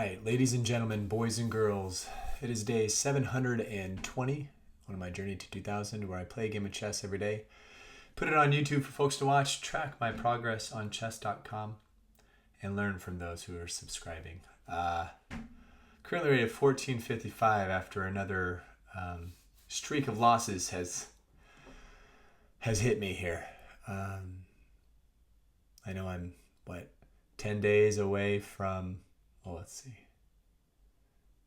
right, ladies and gentlemen, boys and girls, it is day 720 on my journey to 2000, where I play a game of chess every day, put it on YouTube for folks to watch, track my progress on chess.com, and learn from those who are subscribing. Currently rated 1455 after another streak of losses has hit me here. I know I'm 10 days away from, well, let's see,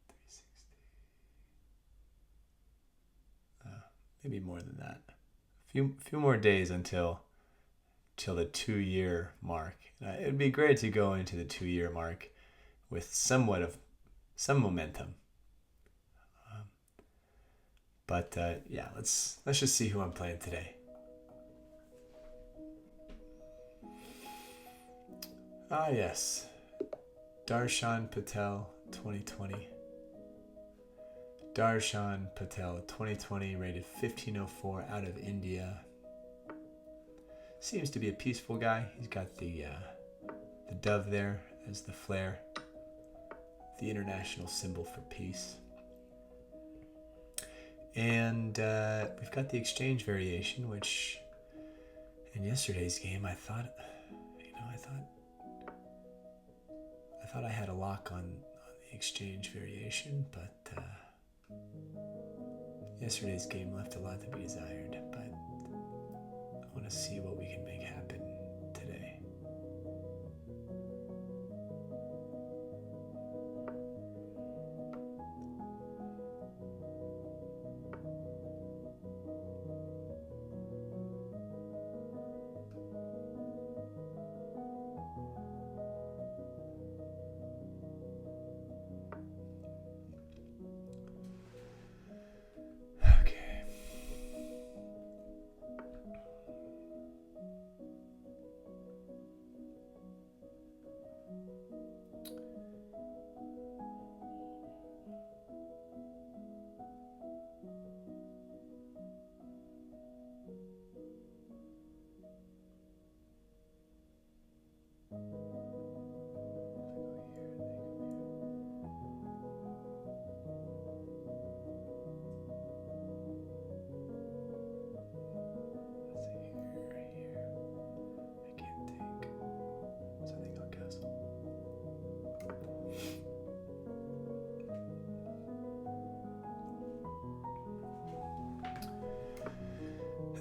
360, maybe more than that. A few more days until the 2-year mark. It would be great to go into the 2-year mark with some momentum. But yeah, let's just see who I'm playing today. Ah, yes. Darshan Patel 2020. Darshan Patel 2020, rated 1504, out of India. Seems to be a peaceful guy. He's got the dove there as the flare, the international symbol for peace. And we've got the exchange variation, which in yesterday's game I thought I had a lock on the exchange variation, but yesterday's game left a lot to be desired. But I want to see what we can make happen today.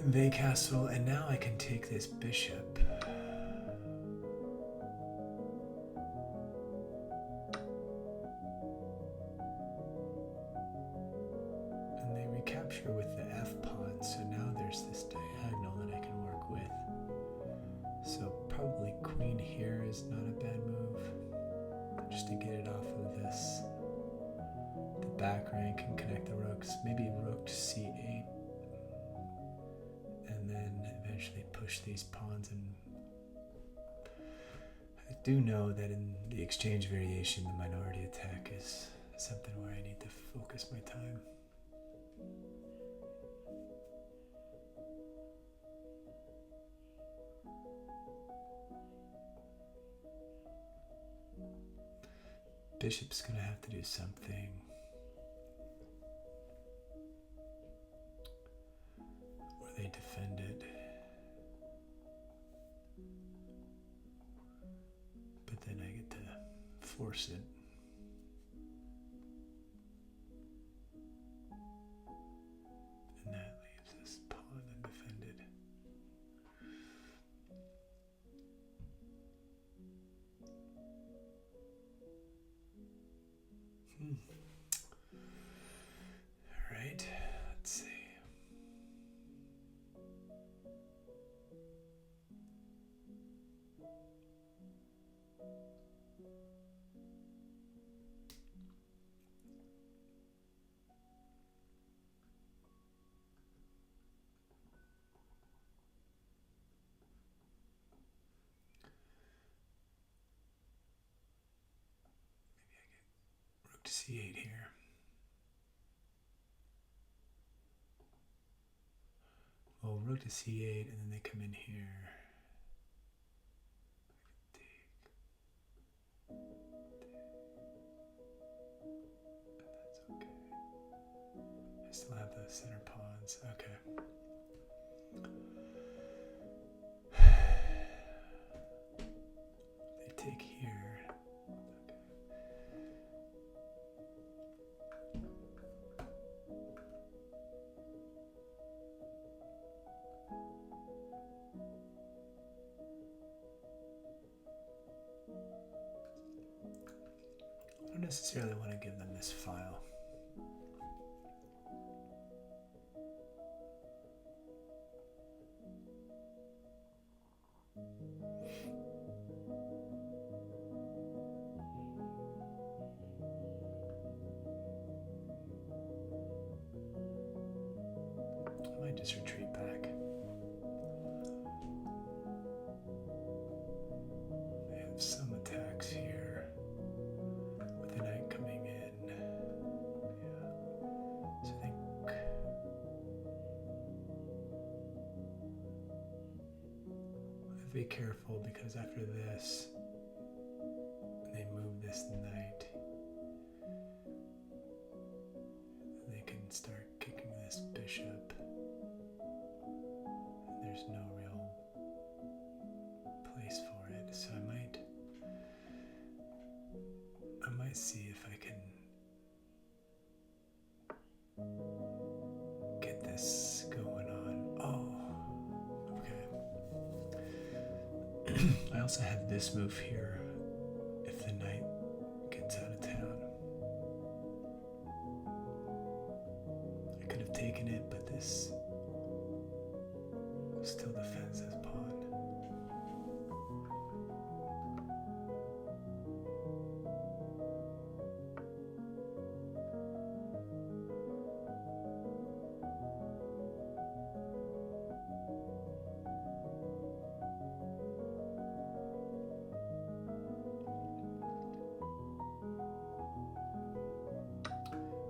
They castle, and now I can take this bishop. And they recapture with the F pawn, so now there's this diagonal that I can work with. So probably queen here is not a bad move, just to get it off of this. The back rank and connect the rooks. Maybe rook to c8. And then eventually push these pawns. And I do know that in the exchange variation, the minority attack is something where I need to focus my time. Bishop's gonna have to do something. They defend it, but then I get to force it. And that leaves this pawn undefended. All right, let's see. To c8 here. Well, rook to c8, and then they come in here. still have the center pawns. Okay. They take here. I don't necessarily want to give them this file. I might just retreat back. I have some attacks here with the knight coming in. Yeah. So I think I have to be careful because after this, they move this knight. They can start kicking this bishop. And there's no real place for it, so I might see if I can get this going on. Oh, okay. I also have this move here if the knight gets out of town. I could have taken it, but this still defends this pawn.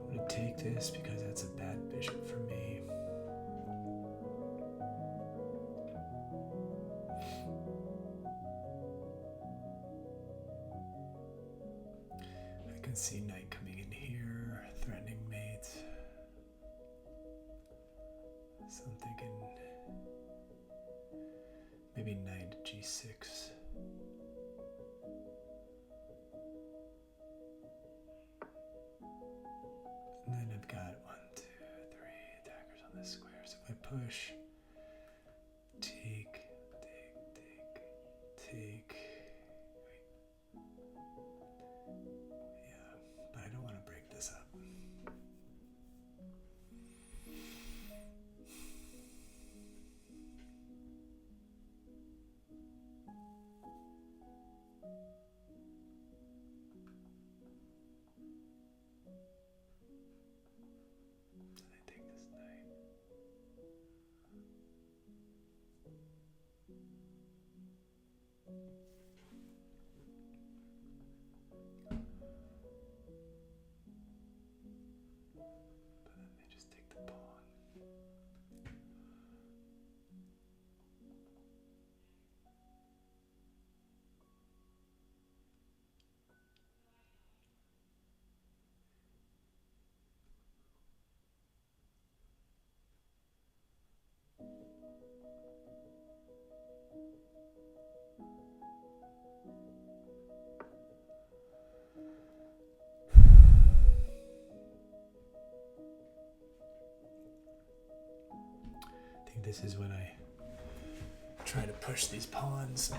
I'm going to take this because that's a bad bishop for me. I can see knight coming in here, threatening mate. So I'm thinking maybe knight g6. And then I've got 1, 2, 3 attackers on this square. So if I push, take. Yeah, but I don't want to break this up. So they take this knight. But then they just take the pawn. I think this is when I try to push these pawns.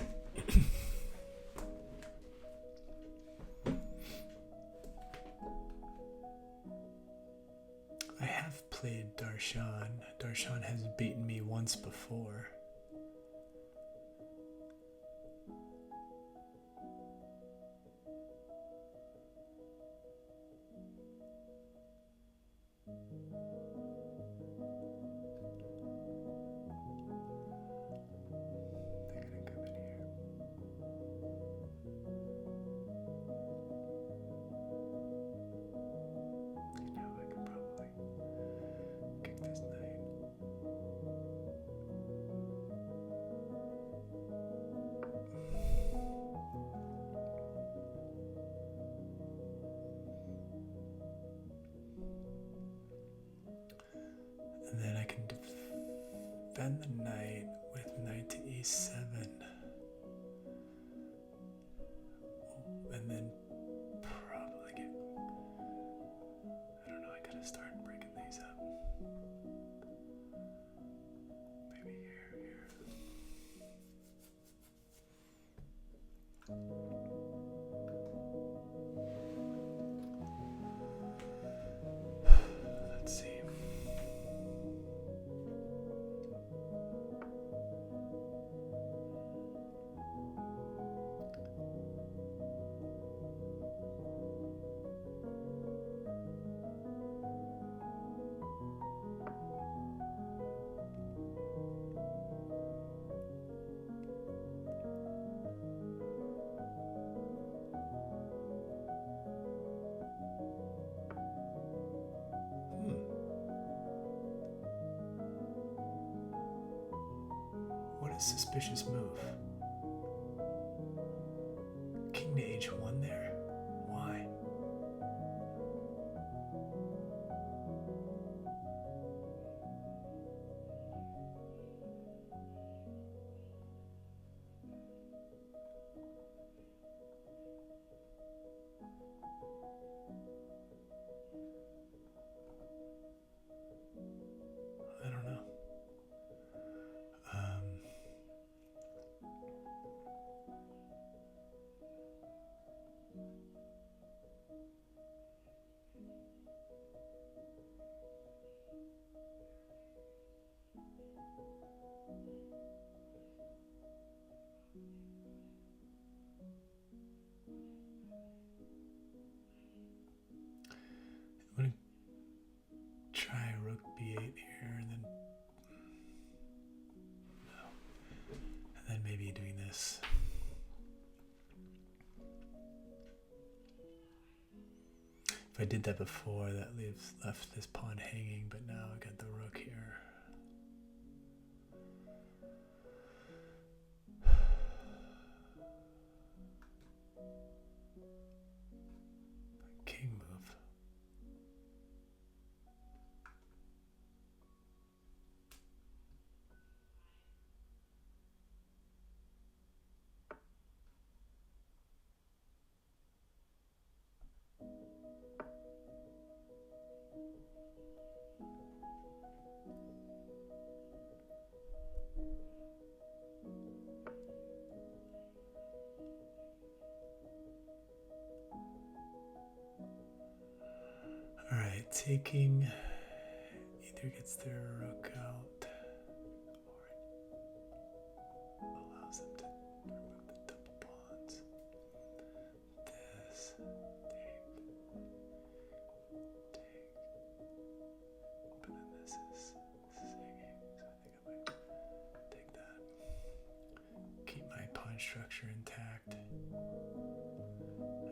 I have played Darshan. Darshan has beaten me once before. They're gonna come in here. You know, I could probably kick this knight. And then I can defend the knight with knight to e7. And then probably get... I don't know, I gotta start breaking these up. Maybe here. Let's see. What a suspicious move. King to h1 there? Why? I don't know. I'm gonna try rook b8 here, and then no, and then maybe doing this. If I did that before, that left this pawn hanging, but now I got the rook here. King move. All right, taking either gets their rook out or allows them to remove the double pawns. This, take, but then this is hanging, so I think I might take that. Keep my pawn structure intact,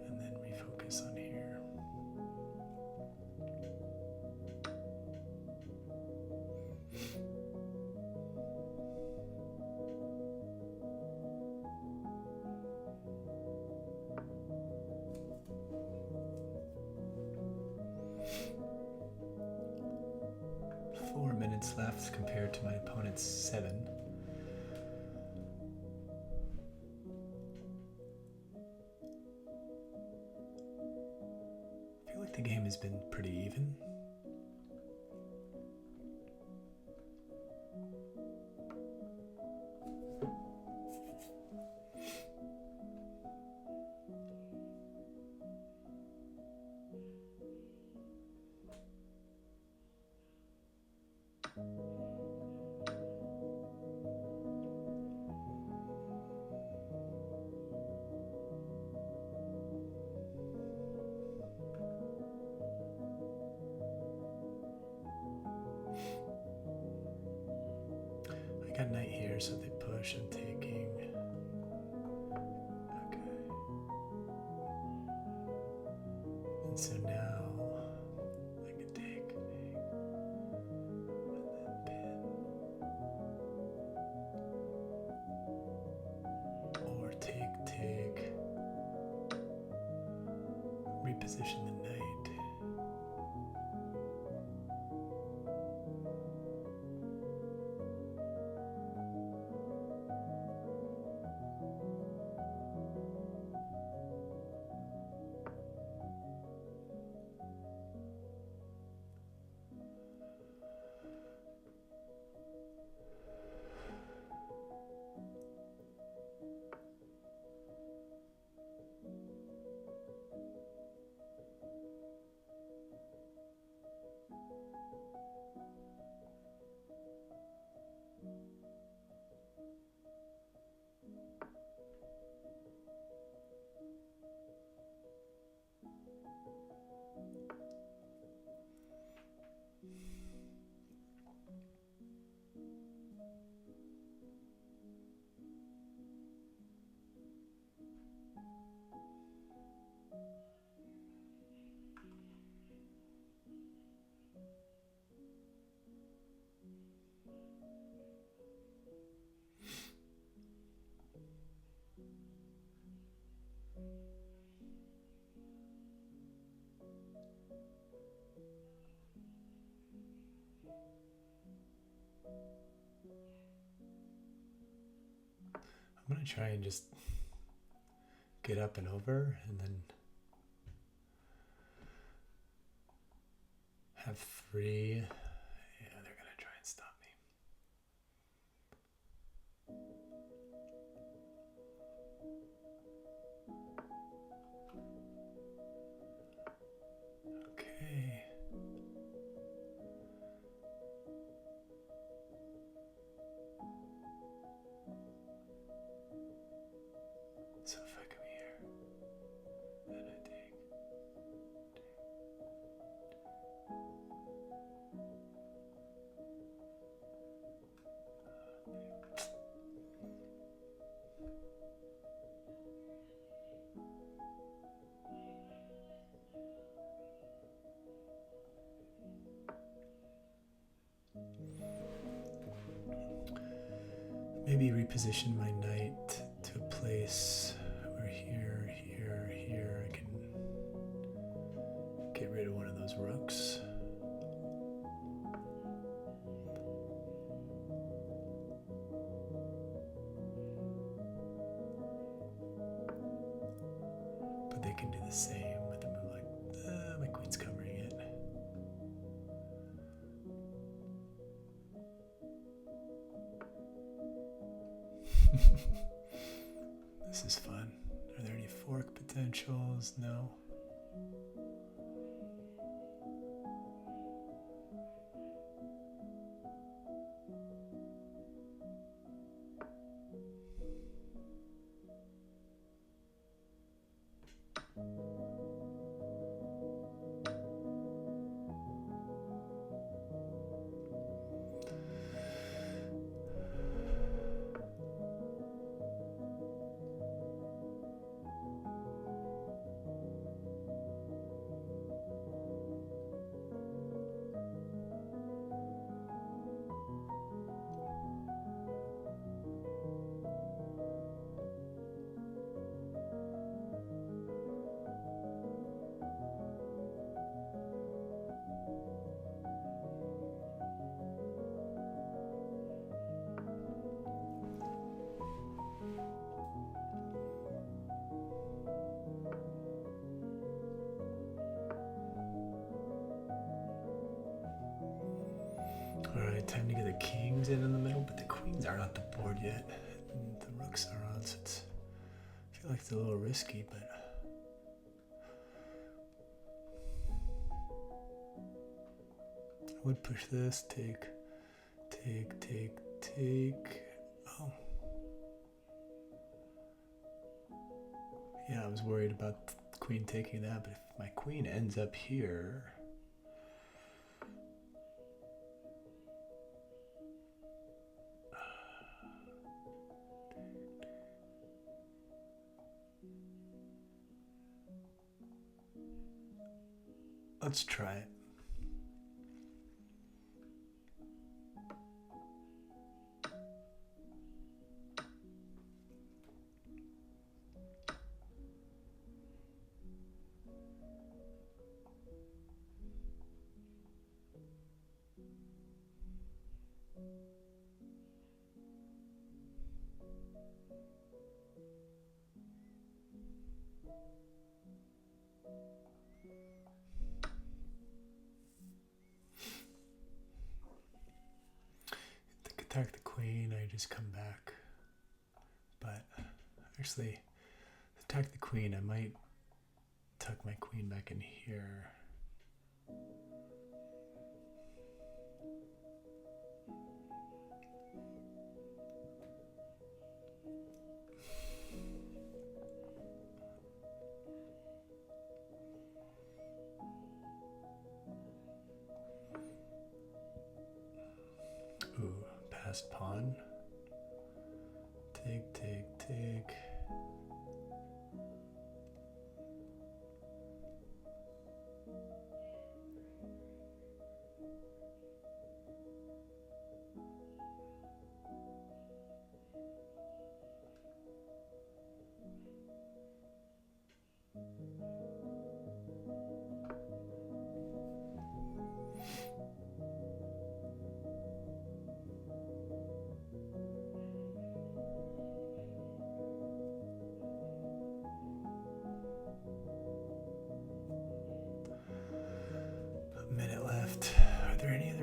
and then refocus on here. Left compared to my opponent's 7. I feel like the game has been pretty even. I got knight here, so they push. I'm taking. Okay. And so now I can take, and then pin. Or take. Reposition the knight. I'm gonna try and just get up and over and then have 3. Yeah, they're gonna try and stop me. Okay. So if I come here, then I take. Maybe reposition my knight to a place where here, I can get rid of one of those rooks. But they can do the same with a move like, my queen's covering it. This is fun. Are there any fork potentials? No. Alright, time to get the kings in the middle, but the queens aren't on the board yet. And the rooks are on, so I feel like it's a little risky, but I would push this, take. Oh. Yeah, I was worried about the queen taking that, but if my queen ends up here, let's try it. Attack the queen, I just come back. But actually, attack the queen, I might tuck my queen back in here. Ooh, passed pawn. Take.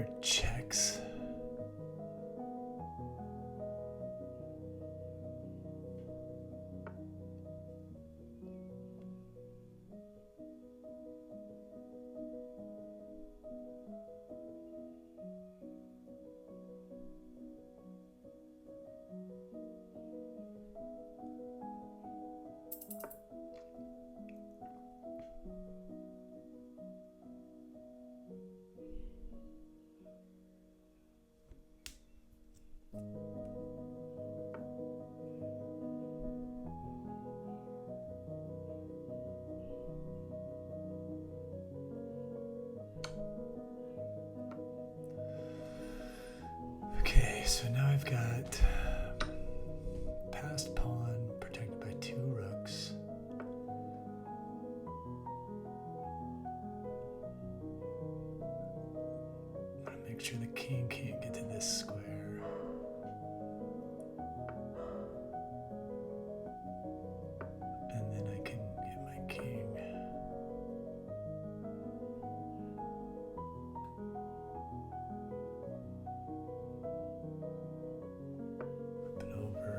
other checks? Okay, so now I've got passed pawn protected by 2 rooks. I'm gonna make sure the king can't get to this square. And then I can get my king. Up and over.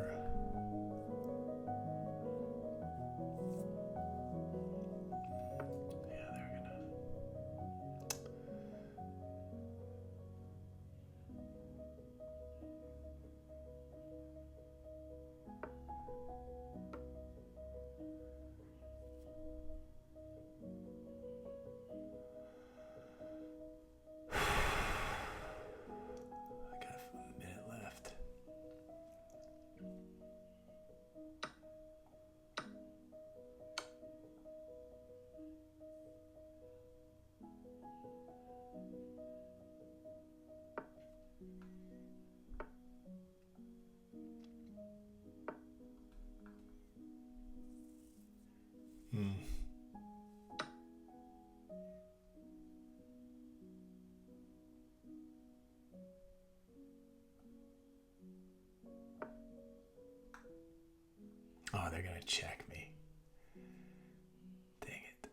Yeah, they're gonna. I got a minute left. Oh, they're gonna check me. Dang it.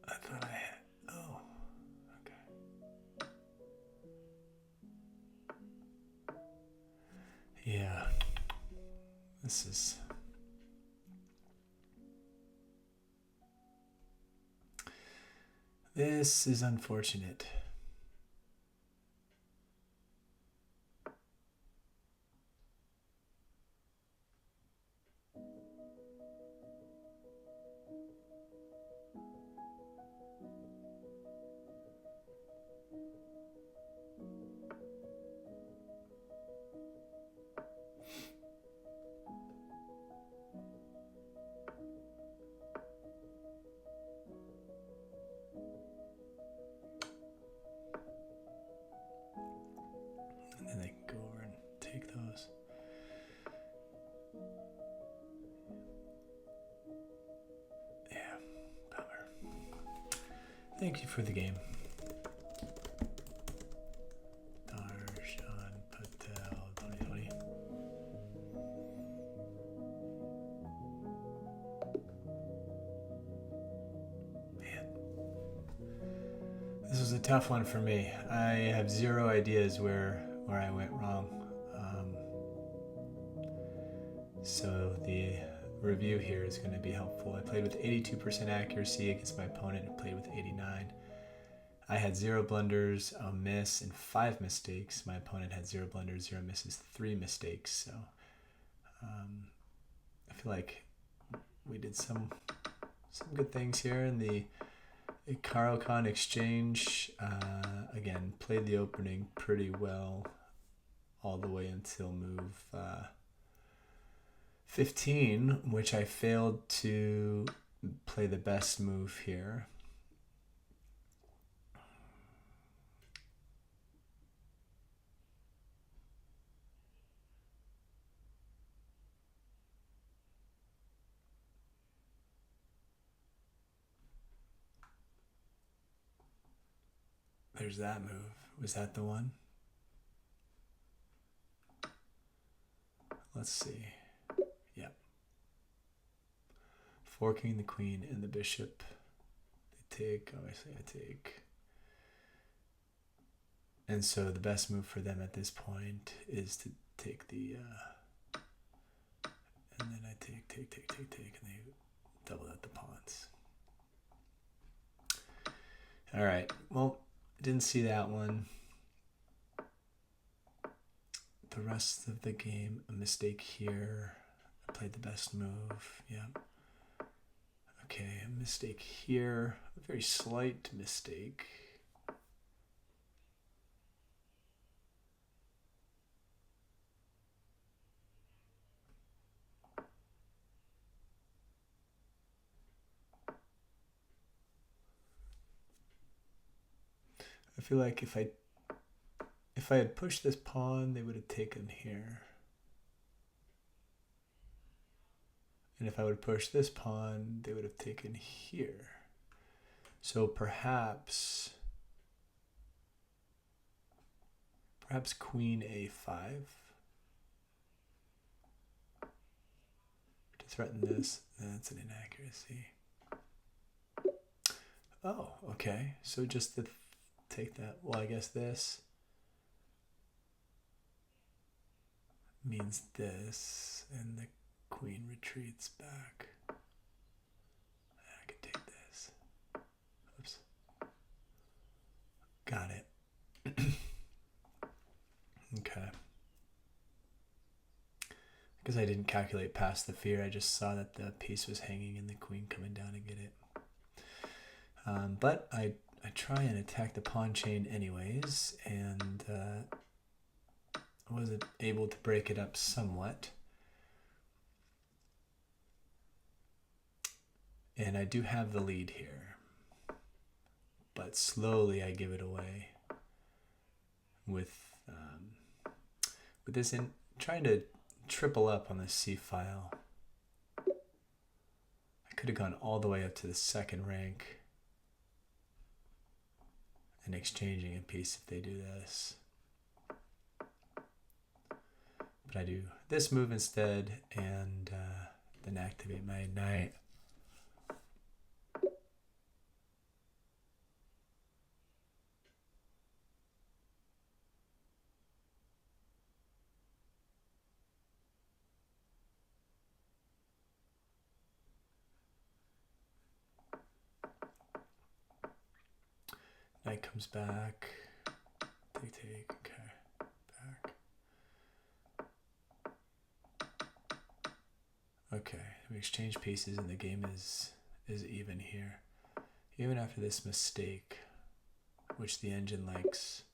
I thought I had. Oh, okay. Yeah. This is. This is unfortunate. And then they can go over and take those. Yeah, bummer. Thank you for the game. Darshan Patel, 2020. Man. This was a tough one for me. I have 0 ideas where I went wrong. So the review here is going to be helpful. I played with 82% accuracy against my opponent who played with 89. I had 0 blunders, a miss, and 5 mistakes. My opponent had 0 blunders, 0 misses, 3 mistakes. So I feel like we did some good things here in the Hikaru exchange. Again, played the opening pretty well all the way until move 15, which I failed to play the best move here. There's that move. Was that the one? Let's see. Yep. Forking the queen and the bishop. They take, obviously I take. And so the best move for them at this point is to take the, and then I take, and they double out the pawns. All right, well, didn't see that one. The rest of the game, a mistake here. I played the best move, yeah. Okay, a mistake here, a very slight mistake. I feel like if I had pushed this pawn, they would have taken here. And if I would push this pawn, they would have taken here. So perhaps queen a5 to threaten this. That's an inaccuracy. Oh, okay. So just to take that, well, I guess this means this, and the queen retreats back. I can take this. Oops. Got it. Okay. Because I didn't calculate past the fear, I just saw that the piece was hanging and the queen coming down to get it. But I try and attack the pawn chain anyways, and I wasn't able to break it up somewhat. And I do have the lead here, but slowly I give it away with this in trying to triple up on the C file. I could have gone all the way up to the second rank and exchanging a piece if they do this. But I do this move instead, and then activate my Ignite. Knight comes back. Take, okay. Back. Okay, we exchange pieces and the game is even here. Even after this mistake, which the engine likes,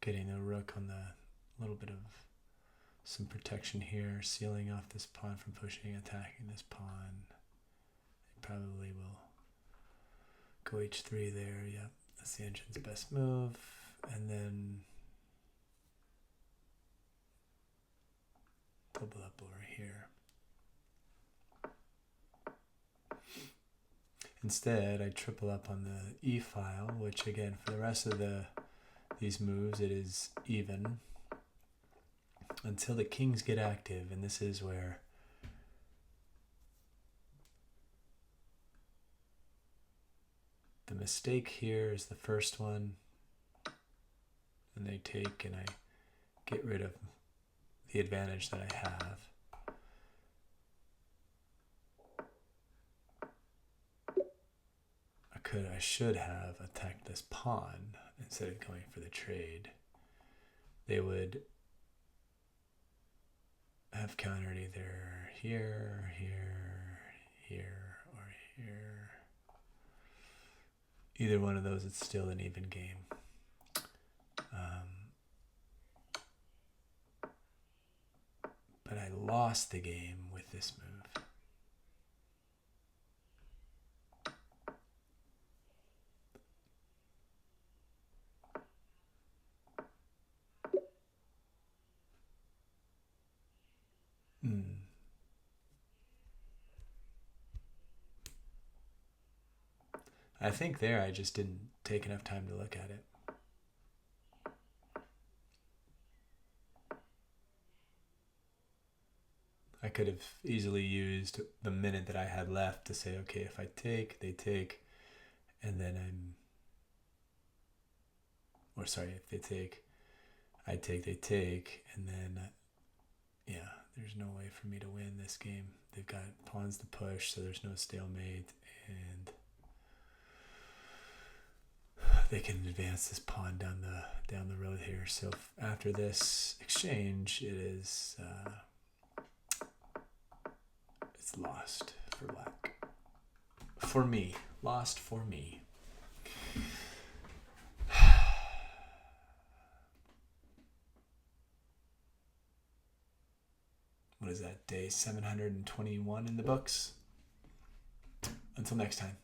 getting a rook on the little bit of some protection here, sealing off this pawn from pushing, attacking this pawn. It probably will go h3 there, yep. That's the engine's best move, and then double up over here. Instead, I triple up on the E file, which again, for the rest of these moves, it is even until the kings get active, and this is where the mistake here is the first one, and they take, and I get rid of the advantage that I have. I should have attacked this pawn instead of going for the trade. They would have countered either here, or here. Either one of those, it's still an even game. But I lost the game with this move. I think there I just didn't take enough time to look at it. I could have easily used the minute that I had left to say, okay, if I take, they take, and then or sorry, if they take, I take, they take, and then, yeah, there's no way for me to win this game. They've got pawns to push, so there's no stalemate, and they can advance this pawn down the road here. So after this exchange, it is it's lost for black. For me, lost for me. What is that, day 721 in the books? Until next time.